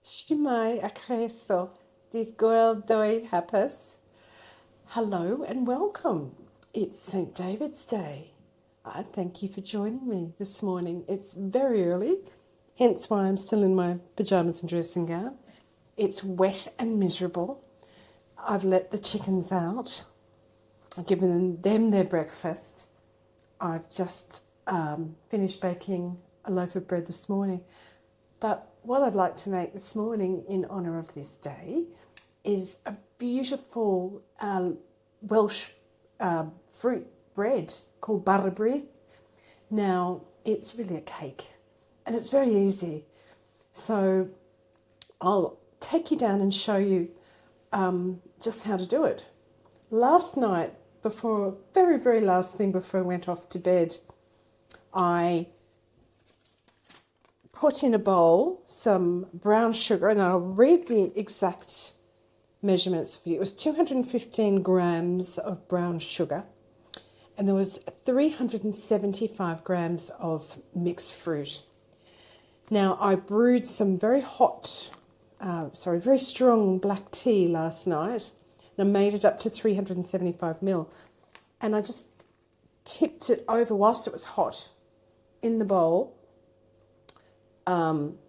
Shimai akeso, girl doi hapas. Hello and welcome. It's St. David's Day. I thank you for joining me this morning. It's very early, hence why I'm still in my pajamas and dressing gown. It's wet and miserable. I've let the chickens out. I've given them their breakfast. I've just finished baking a loaf of bread this morning. But what I'd like to make this morning in honour of this day is a beautiful Welsh fruit bread called Bara Brith. Now, it's really a cake and it's very easy. So I'll take you down and show you just how to do it. Last night, very last thing before I went off to bed, I put in a bowl some brown sugar, and I'll read the exact measurements for you. It was 215 grams of brown sugar, and there was 375 grams of mixed fruit. Now, I brewed some very strong black tea last night, and I made it up to 375 ml, and I just tipped it over whilst it was hot in the bowl.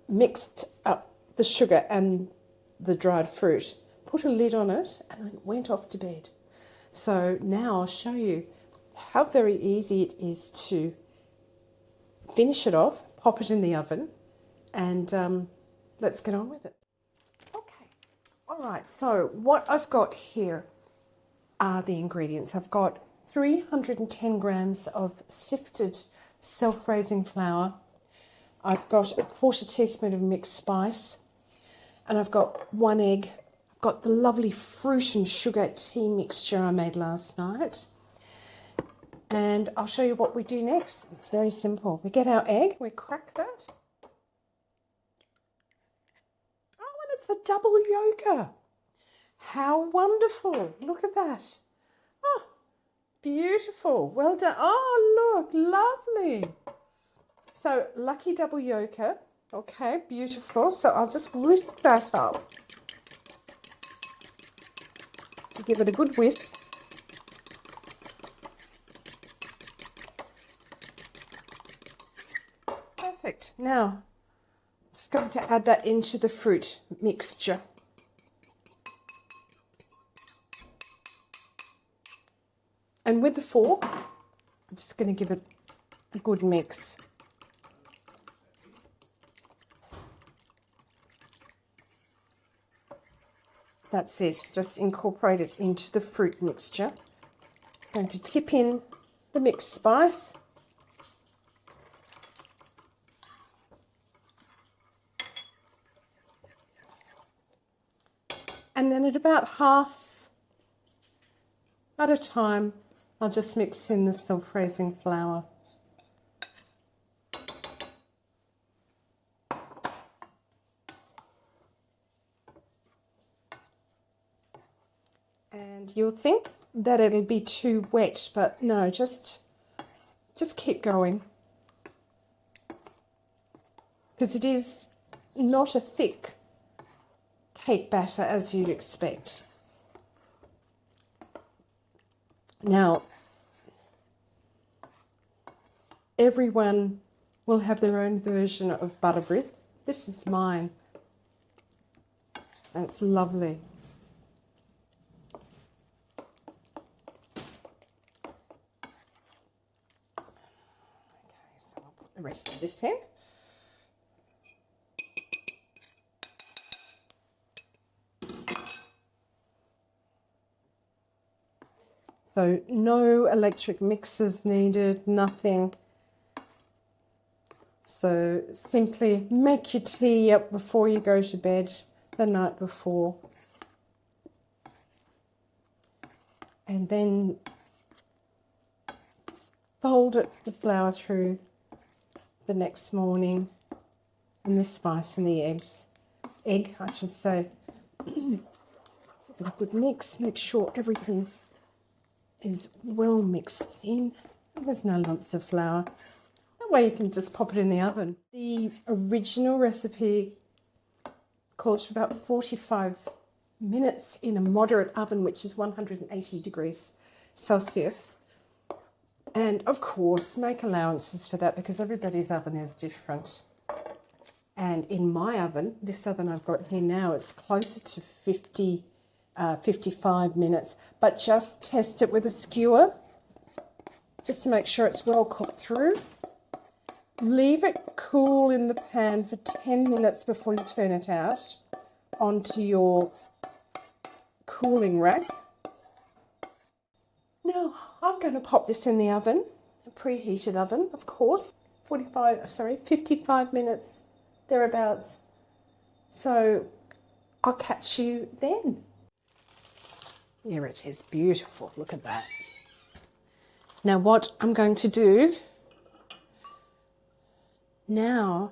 Mixed up the sugar and the dried fruit, put a lid on it, and I went off to bed. So now I'll show you how very easy it is to finish it off, pop it in the oven, and let's get on with it. Okay, all right, so what I've got here are the ingredients. I've got 310 grams of sifted self-raising flour. I've got a quarter teaspoon of mixed spice, and I've got 1 egg. I've got the lovely fruit and sugar tea mixture I made last night. And I'll show you what we do next. It's very simple. We get our egg, we crack that. Oh, and it's a double yolker. How wonderful. Look at that. Oh, beautiful. Well done. Oh, look, lovely. So, lucky double yolker. Okay, beautiful. So I'll just whisk that up. Give it a good whisk. Perfect. Now, I'm just going to add that into the fruit mixture. And with the fork, I'm just going to give it a good mix. That's it, just incorporate it into the fruit mixture. I'm going to tip in the mixed spice. And then at about half at a time, I'll just mix in the self-raising flour. And you'll think that it'll be too wet, but no, just keep going. Because it is not a thick cake batter as you'd expect. Now, everyone will have their own version of Bara Brith. This is mine. And it's lovely. The rest of this in. So no electric mixers needed, nothing. So simply make your tea up before you go to bed the night before. And then just fold the flour through the next morning, and the spice and the egg, I should say. A good mix, make sure everything is well mixed in. There's no lumps of flour. That way you can just pop it in the oven. The original recipe calls for about 45 minutes in a moderate oven, which is 180 degrees Celsius. And of course, make allowances for that because everybody's oven is different. And in my oven, this oven I've got here now, it's closer to 55 minutes. But just test it with a skewer, just to make sure it's well cooked through. Leave it cool in the pan for 10 minutes before you turn it out onto your cooling rack. Now, I'm going to pop this in the oven, a preheated oven, of course, 55 minutes, thereabouts. So I'll catch you then. Here it is, beautiful, look at that. Now what I'm going to do now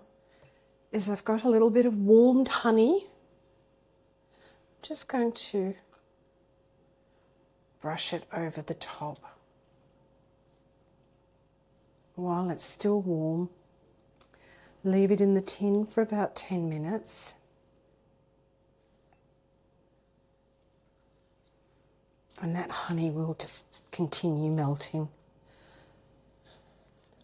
is I've got a little bit of warmed honey. I'm just going to brush it over the top while it's still warm. Leave it in the tin for about 10 minutes. And that honey will just continue melting.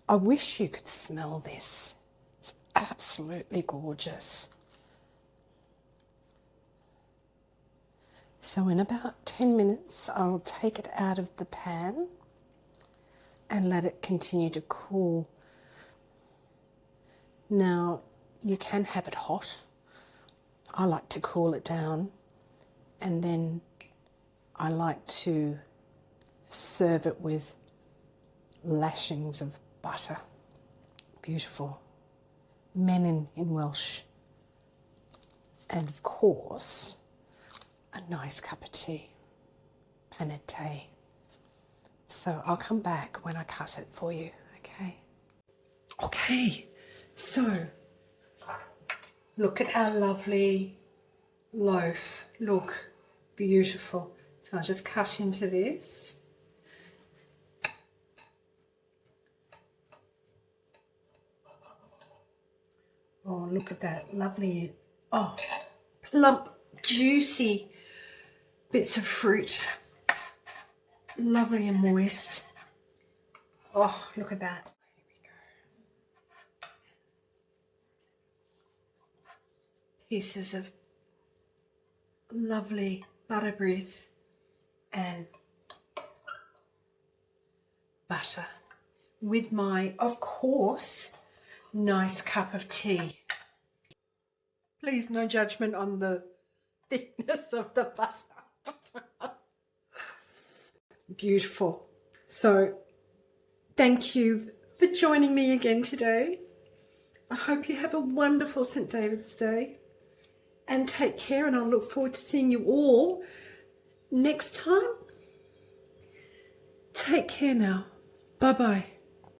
I wish you could smell this. It's absolutely gorgeous. So in about 10 minutes, I'll take it out of the pan and let it continue to cool. Now, you can have it hot. I like to cool it down, and then I like to serve it with lashings of butter. Beautiful. Menyn in Welsh. And of course, a nice cup of tea, panette. So I'll come back when I cut it for you, okay? Okay, so look at our lovely loaf. Look, beautiful. So I'll just cut into this. Oh, look at that, lovely. Oh, plump, juicy bits of fruit. Lovely and moist. Oh, look at that. Here we go. Pieces of lovely Bara Brith and butter with my, of course, nice cup of tea. Please, no judgment on the thickness of the butter. Beautiful. So thank you for joining me again today. I hope you have a wonderful St. David's Day and take care, and I'll look forward to seeing you all next time. Take care now. Bye-bye.